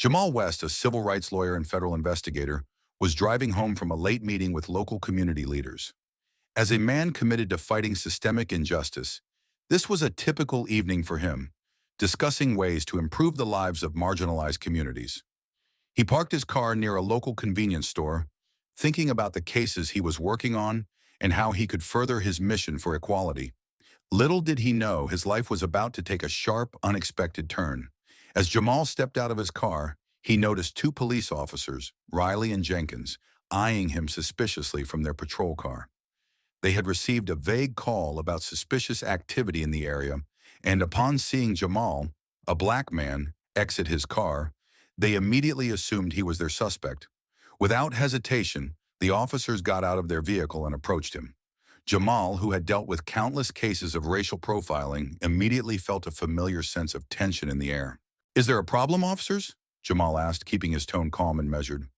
Jamal West, a civil rights lawyer and federal investigator, was driving home from a late meeting with local community leaders. As a man committed to fighting systemic injustice, this was a typical evening for him, discussing ways to improve the lives of marginalized communities. He parked his car near a local convenience store, thinking about the cases he was working on and how he could further his mission for equality. Little did he know his life was about to take a sharp, unexpected turn. As Jamal stepped out of his car, he noticed two police officers, Riley and Jenkins, eyeing him suspiciously from their patrol car. They had received a vague call about suspicious activity in the area, and upon seeing Jamal, a black man, exit his car, they immediately assumed he was their suspect. Without hesitation, the officers got out of their vehicle and approached him. Jamal, who had dealt with countless cases of racial profiling, immediately felt a familiar sense of tension in the air. "Is there a problem, officers?" Jamal asked, keeping his tone calm and measured.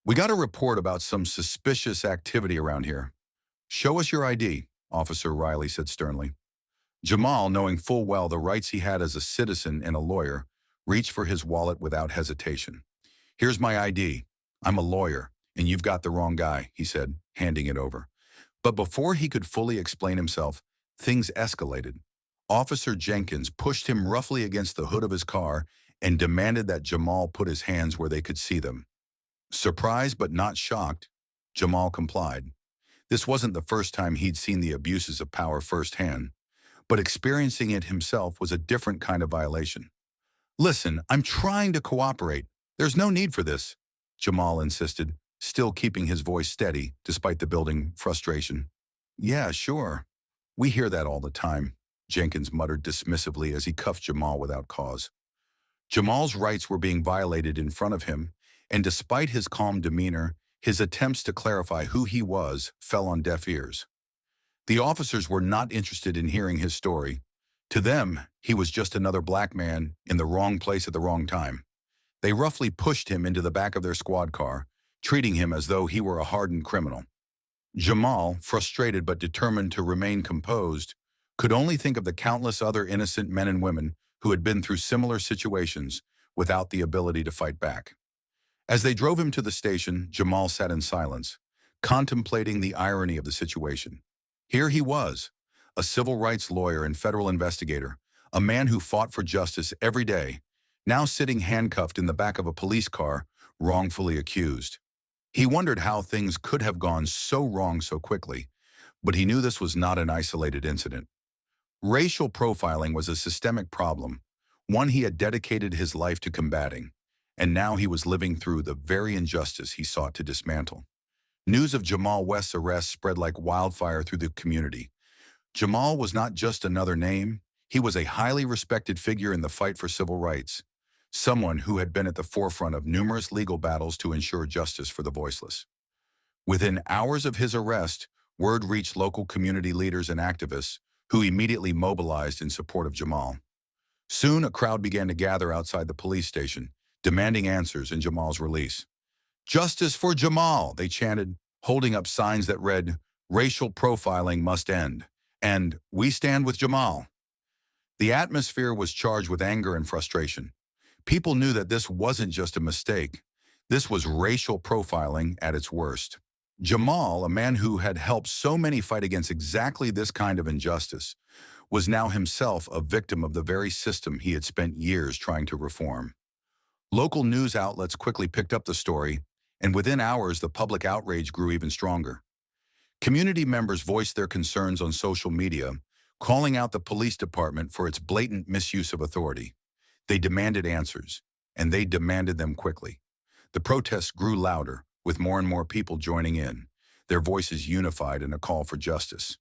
"We got a report about some suspicious activity around here." "Show us your ID," Officer Riley said sternly. Jamal, knowing full well the rights he had as a citizen and a lawyer, reached for his wallet without hesitation. "Here's my ID. I'm a lawyer, and you've got the wrong guy," he said, handing it over. But before he could fully explain himself, things escalated. Officer Jenkins pushed him roughly against the hood of his car and demanded that Jamal put his hands where they could see them. Surprised but not shocked, Jamal complied. This wasn't the first time he'd seen the abuses of power firsthand, but experiencing it himself was a different kind of violation. "Listen, I'm trying to cooperate. There's no need for this," Jamal insisted, still keeping his voice steady despite the building frustration. "Yeah, sure. We hear that all the time," Jenkins muttered dismissively as he cuffed Jamal without cause. Jamal's rights were being violated in front of him, and despite his calm demeanor, his attempts to clarify who he was fell on deaf ears. The officers were not interested in hearing his story. To them, he was just another black man in the wrong place at the wrong time. They roughly pushed him into the back of their squad car, treating him as though he were a hardened criminal. Jamal, frustrated but determined to remain composed, could only think of the countless other innocent men and women who had been through similar situations without the ability to fight back. As they drove him to the station, Jamal sat in silence, contemplating the irony of the situation. Here he was, a civil rights lawyer and federal investigator, a man who fought for justice every day, now sitting handcuffed in the back of a police car, wrongfully accused. He wondered how things could have gone so wrong so quickly, but he knew this was not an isolated incident. Racial profiling was a systemic problem, one he had dedicated his life to combating, and now he was living through the very injustice he sought to dismantle. News of Jamal West's arrest spread like wildfire through the community. Jamal was not just another name, he was a highly respected figure in the fight for civil rights, someone who had been at the forefront of numerous legal battles to ensure justice for the voiceless. Within hours of his arrest, word reached local community leaders and activists, who immediately mobilized in support of Jamal. Soon, a crowd began to gather outside the police station, demanding answers and Jamal's release. "Justice for Jamal," they chanted, holding up signs that read, "Racial profiling must end," and "We stand with Jamal." The atmosphere was charged with anger and frustration. People knew that this wasn't just a mistake. This was racial profiling at its worst. Jamal, a man who had helped so many fight against exactly this kind of injustice, was now himself a victim of the very system he had spent years trying to reform. Local news outlets quickly picked up the story, and within hours the public outrage grew even stronger. Community members voiced their concerns on social media, calling out the police department for its blatant misuse of authority. They demanded answers, and they demanded them quickly. The protests grew louder, with more and more people joining in, their voices unified in a call for justice.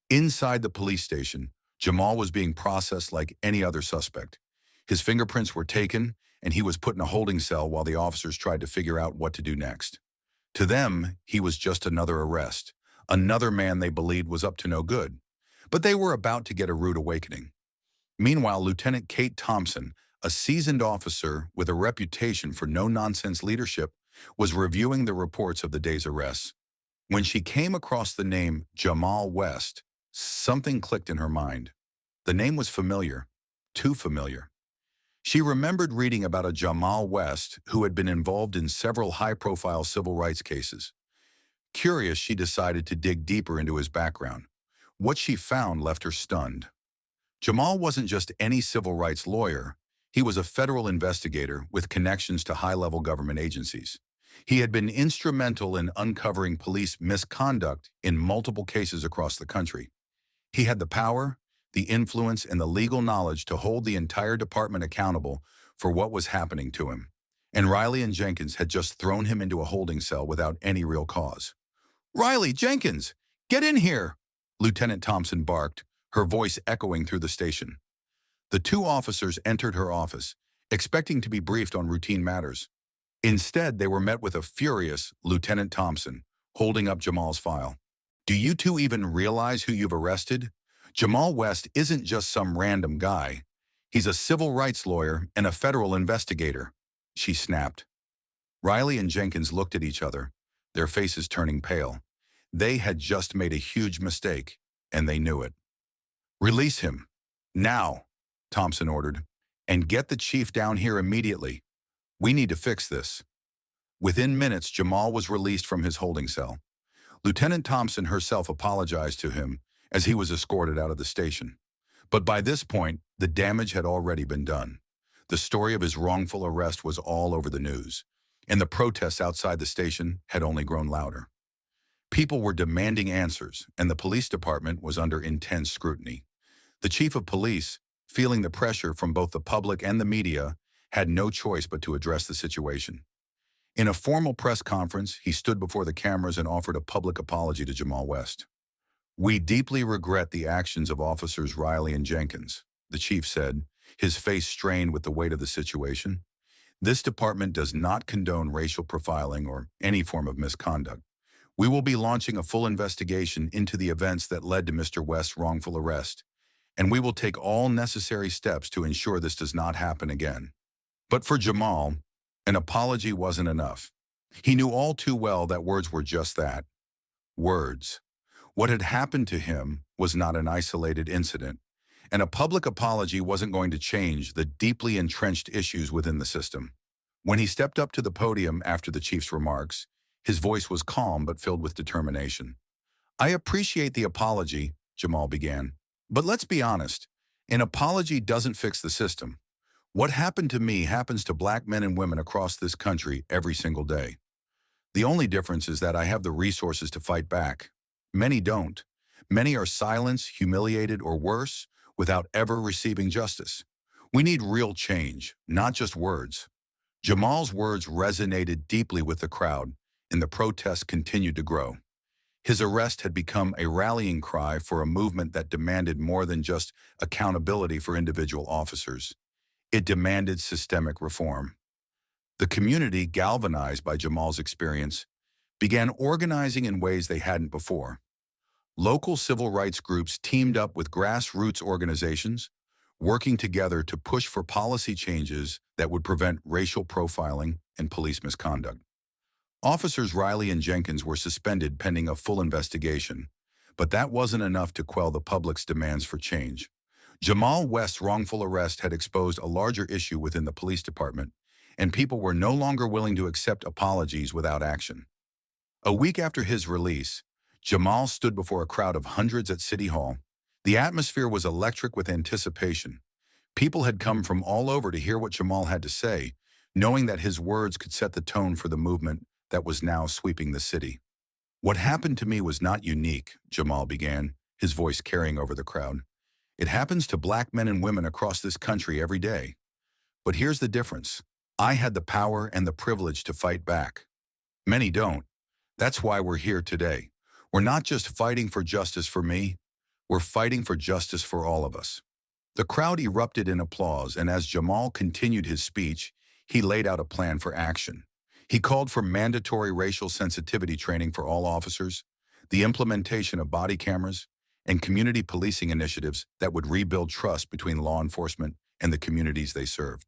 Inside the police station, Jamal was being processed like any other suspect. His fingerprints were taken, and he was put in a holding cell while the officers tried to figure out what to do next. To them, he was just another arrest, another man they believed was up to no good. But they were about to get a rude awakening. Meanwhile, Lieutenant Kate Thompson, a seasoned officer with a reputation for no-nonsense leadership, was reviewing the reports of the day's arrests. When she came across the name Jamal West, something clicked in her mind. The name was familiar, too familiar. She remembered reading about a Jamal West who had been involved in several high-profile civil rights cases. Curious, she decided to dig deeper into his background. What she found left her stunned. Jamal wasn't just any civil rights lawyer. He was a federal investigator with connections to high-level government agencies. He had been instrumental in uncovering police misconduct in multiple cases across the country. He had the power, the influence, and the legal knowledge to hold the entire department accountable for what was happening to him. And Riley and Jenkins had just thrown him into a holding cell without any real cause. "Riley, Jenkins, get in here!" Lieutenant Thompson barked, her voice echoing through the station. The two officers entered her office, expecting to be briefed on routine matters. Instead, they were met with a furious Lieutenant Thompson, holding up Jamal's file. "Do you two even realize who you've arrested? Jamal West isn't just some random guy. He's a civil rights lawyer and a federal investigator," she snapped. Riley and Jenkins looked at each other, their faces turning pale. They had just made a huge mistake, and they knew it. "Release him. Now," Thompson ordered, "and get the chief down here immediately. We need to fix this." Within minutes, Jamal was released from his holding cell. Lieutenant Thompson herself apologized to him as he was escorted out of the station. But by this point, the damage had already been done. The story of his wrongful arrest was all over the news, and the protests outside the station had only grown louder. People were demanding answers, and the police department was under intense scrutiny. The chief of police, feeling the pressure from both the public and the media, had no choice but to address the situation. In a formal press conference, he stood before the cameras and offered a public apology to Jamal West. "We deeply regret the actions of Officers Riley and Jenkins," the chief said, his face strained with the weight of the situation. "This department does not condone racial profiling or any form of misconduct. We will be launching a full investigation into the events that led to Mr. West's wrongful arrest, and we will take all necessary steps to ensure this does not happen again." But for Jamal, an apology wasn't enough. He knew all too well that words were just that. Words. What had happened to him was not an isolated incident, and a public apology wasn't going to change the deeply entrenched issues within the system. When he stepped up to the podium after the chief's remarks, his voice was calm but filled with determination. "I appreciate the apology," Jamal began, "but let's be honest, an apology doesn't fix the system. What happened to me happens to black men and women across this country every single day. The only difference is that I have the resources to fight back. Many don't. Many are silenced, humiliated, or worse, without ever receiving justice. We need real change, not just words." Jamal's words resonated deeply with the crowd, and the protests continued to grow. His arrest had become a rallying cry for a movement that demanded more than just accountability for individual officers. It demanded systemic reform. The community, galvanized by Jamal's experience, began organizing in ways they hadn't before. Local civil rights groups teamed up with grassroots organizations, working together to push for policy changes that would prevent racial profiling and police misconduct. Officers Riley and Jenkins were suspended pending a full investigation, but that wasn't enough to quell the public's demands for change. Jamal West's wrongful arrest had exposed a larger issue within the police department, and people were no longer willing to accept apologies without action. A week after his release, Jamal stood before a crowd of hundreds at City Hall. The atmosphere was electric with anticipation. People had come from all over to hear what Jamal had to say, knowing that his words could set the tone for the movement that was now sweeping the city. "What happened to me was not unique," Jamal began, his voice carrying over the crowd. "It happens to black men and women across this country every day. But here's the difference. I had the power and the privilege to fight back. Many don't. That's why we're here today. We're not just fighting for justice for me. We're fighting for justice for all of us." The crowd erupted in applause, and as Jamal continued his speech, he laid out a plan for action. He called for mandatory racial sensitivity training for all officers, the implementation of body cameras, and community policing initiatives that would rebuild trust between law enforcement and the communities they served.